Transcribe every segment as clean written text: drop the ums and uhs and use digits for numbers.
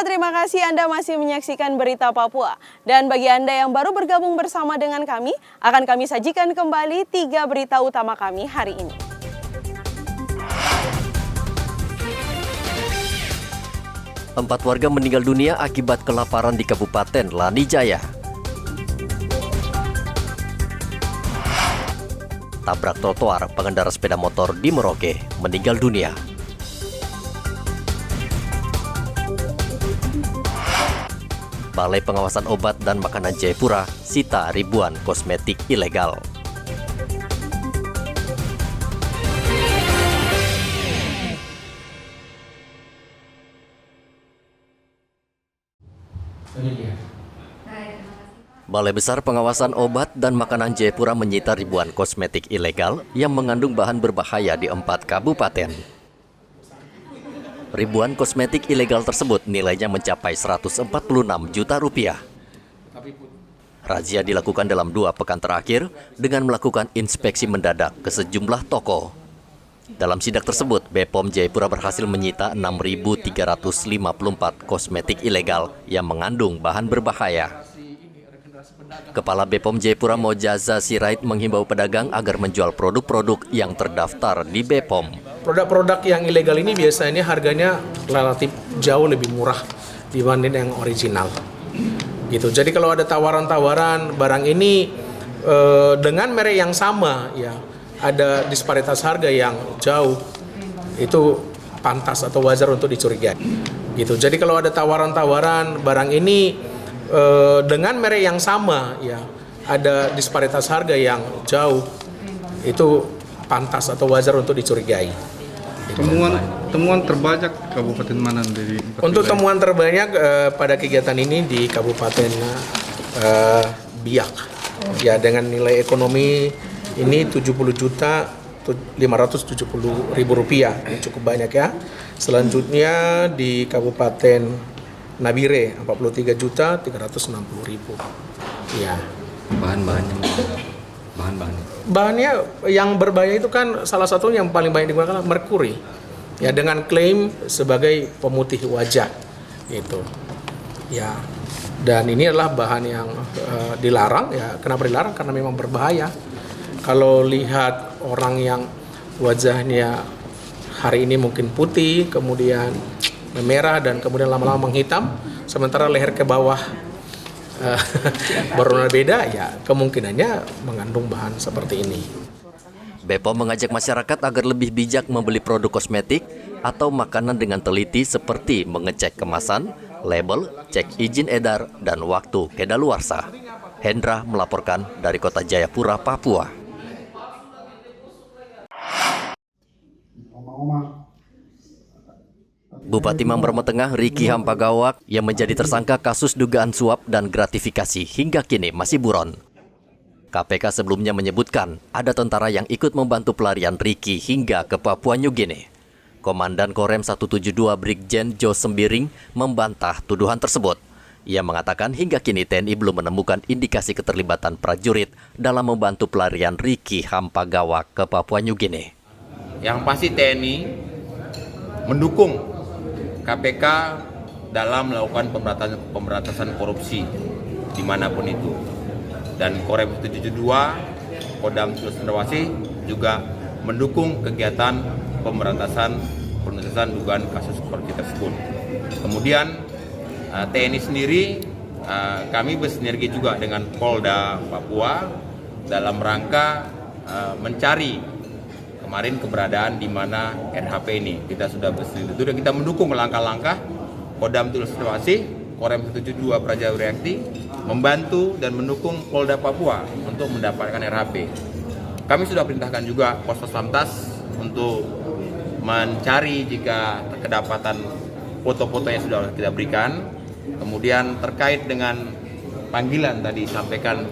terima kasih Anda masih menyaksikan Berita Papua. Dan bagi Anda yang baru bergabung bersama dengan kami, akan kami sajikan kembali 3 berita utama kami hari ini. Empat warga meninggal dunia akibat kelaparan di Kabupaten Lanijaya. Tabrak trotoar pengendara sepeda motor di Merauke, meninggal dunia. Balai Pengawasan Obat dan Makanan Jayapura sita ribuan kosmetik ilegal. Balai Besar Pengawasan Obat dan Makanan Jayapura menyita ribuan kosmetik ilegal yang mengandung bahan berbahaya di 4 kabupaten. Ribuan kosmetik ilegal tersebut nilainya mencapai 146 juta rupiah. Razia dilakukan dalam 2 pekan terakhir dengan melakukan inspeksi mendadak ke sejumlah toko. Dalam sidak tersebut, BPOM Jayapura berhasil menyita 6.354 kosmetik ilegal yang mengandung bahan berbahaya. Kepala BPOM Jayapura Mojaza Sirait menghimbau pedagang agar menjual produk-produk yang terdaftar di BPOM. Produk-produk yang ilegal ini biasanya harganya relatif jauh lebih murah dibanding yang original. Gitu. Jadi kalau ada tawaran-tawaran barang ini dengan merek yang sama, ya ada disparitas harga yang jauh, itu pantas atau wajar untuk dicurigai. Gitu. Jadi kalau ada tawaran-tawaran barang ini dengan merek yang sama, ya ada disparitas harga yang jauh, itu pantas atau wajar untuk dicurigai. Temuan terbanyak kabupaten mana dari untuk wilayah? Temuan terbanyak pada kegiatan ini di Kabupaten Biak, ya dengan nilai ekonomi ini 70.570.000 rupiah, ini cukup banyak ya. Selanjutnya di Kabupaten Nabire 43.360.000. Ya. Bahannya yang berbahaya itu kan salah satu yang paling banyak digunakan adalah merkuri. Ya dengan klaim sebagai pemutih wajah gitu. Ya. Dan ini adalah bahan yang dilarang ya. Kenapa dilarang? Karena memang berbahaya. Kalau lihat orang yang wajahnya hari ini mungkin putih, kemudian memerah dan kemudian lama-lama menghitam, sementara leher ke bawah berwarna beda, ya kemungkinannya mengandung bahan seperti ini. BPOM mengajak masyarakat agar lebih bijak membeli produk kosmetik atau makanan dengan teliti seperti mengecek kemasan, label, cek izin edar, dan waktu kedaluarsa. Hendra melaporkan dari Kota Jayapura, Papua. Bupati Mamberamo Tengah Riki Hampagawak yang menjadi tersangka kasus dugaan suap dan gratifikasi hingga kini masih buron. KPK sebelumnya menyebutkan ada tentara yang ikut membantu pelarian Riki hingga ke Papua New Guinea. Komandan Korem 172 Brigjen Jo Sembiring membantah tuduhan tersebut. Ia mengatakan hingga kini TNI belum menemukan indikasi keterlibatan prajurit dalam membantu pelarian Riki Hampagawak ke Papua New Guinea. Yang pasti TNI mendukung KPK dalam melakukan pemberantasan korupsi dimanapun itu. Dan Korem 172, Kodam Sulawesi juga mendukung kegiatan pemberantasan dugaan kasus korupsi tersebut. Kemudian TNI sendiri kami bersinergi juga dengan Polda Papua dalam rangka mencari kemarin keberadaan di mana RHP ini. Kita sudah bersetuju dan kita mendukung langkah-langkah Kodam Sulawesi, Korem 172 Praja Reakti membantu dan mendukung Polda Papua untuk mendapatkan RHP. Kami sudah perintahkan juga Pos Lantas untuk mencari jika kedapatan foto-foto yang sudah kita berikan. Kemudian terkait dengan panggilan tadi sampaikan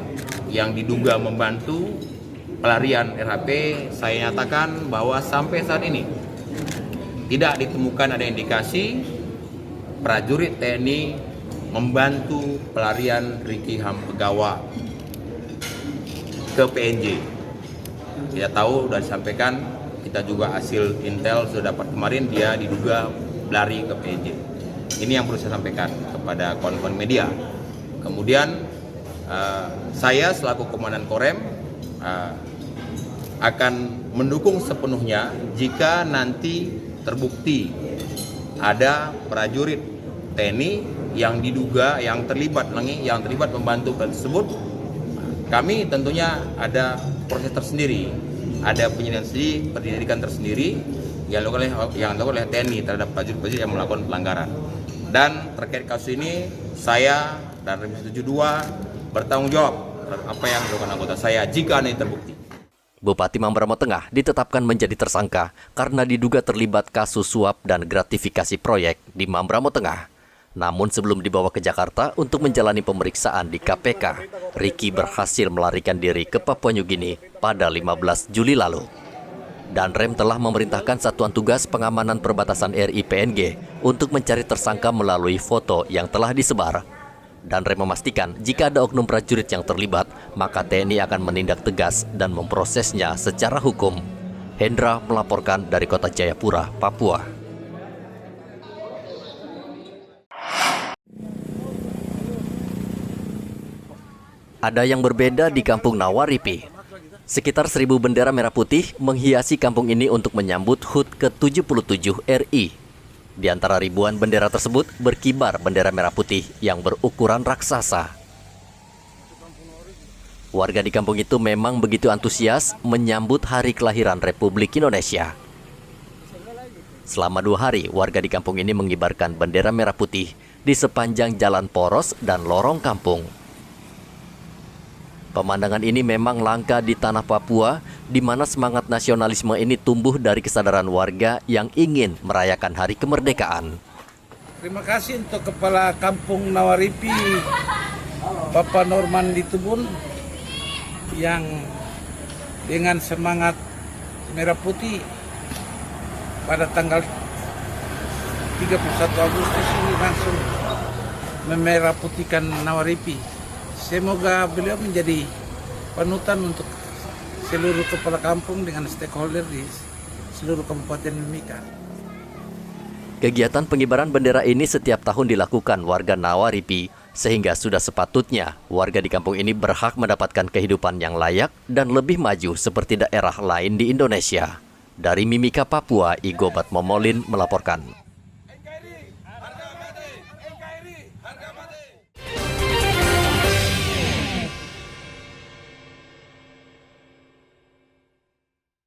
yang diduga membantu pelarian RHP, saya nyatakan bahwa sampai saat ini tidak ditemukan ada indikasi prajurit TNI membantu pelarian Riki Hampagawak ke PNJ. Kita tahu sudah disampaikan, kita juga hasil intel sudah dapat kemarin dia diduga lari ke PNJ. Ini yang perlu saya sampaikan kepada kawan-kawan media. Kemudian saya selaku Komandan Korem akan mendukung sepenuhnya jika nanti terbukti ada prajurit TNI yang diduga yang terlibat membantu tersebut. Kami tentunya ada proses tersendiri, ada penyelidikan tersendiri yang dilakukan oleh TNI terhadap prajurit-prajurit yang melakukan pelanggaran. Dan terkait kasus ini, saya dan Rem 72 bertanggung jawab terhadap apa yang dilakukan anggota saya jika ini terbukti. Bupati Mamberamo Tengah ditetapkan menjadi tersangka karena diduga terlibat kasus suap dan gratifikasi proyek di Mamberamo Tengah. Namun sebelum dibawa ke Jakarta untuk menjalani pemeriksaan di KPK, Ricky berhasil melarikan diri ke Papua Nugini pada 15 Juli lalu. Dan Rem telah memerintahkan Satuan Tugas Pengamanan Perbatasan RI PNG untuk mencari tersangka melalui foto yang telah disebar. Dan Rem memastikan jika ada oknum prajurit yang terlibat, maka TNI akan menindak tegas dan memprosesnya secara hukum. Hendra melaporkan dari Kota Jayapura, Papua. Ada yang berbeda di Kampung Nawaripi. Sekitar 1.000 bendera merah putih menghiasi kampung ini untuk menyambut HUT ke-77 RI. Di antara ribuan bendera tersebut berkibar bendera merah putih yang berukuran raksasa. Warga di kampung itu memang begitu antusias menyambut hari kelahiran Republik Indonesia. Selama 2 hari, warga di kampung ini mengibarkan bendera merah putih di sepanjang jalan poros dan lorong kampung. Pemandangan ini memang langka di tanah Papua, di mana semangat nasionalisme ini tumbuh dari kesadaran warga yang ingin merayakan hari kemerdekaan. Terima kasih untuk Kepala Kampung Nawaripi, Bapak Norman Ditubun, yang dengan semangat merah putih pada tanggal 31 Agustus ini langsung memerah putihkan Nawaripi. Semoga beliau menjadi panutan untuk seluruh kepala kampung dengan stakeholder di seluruh Kabupaten Mimika. Kegiatan pengibaran bendera ini setiap tahun dilakukan warga Nawaripi, sehingga sudah sepatutnya warga di kampung ini berhak mendapatkan kehidupan yang layak dan lebih maju seperti daerah lain di Indonesia. Dari Mimika, Papua, Igobat Momolin melaporkan.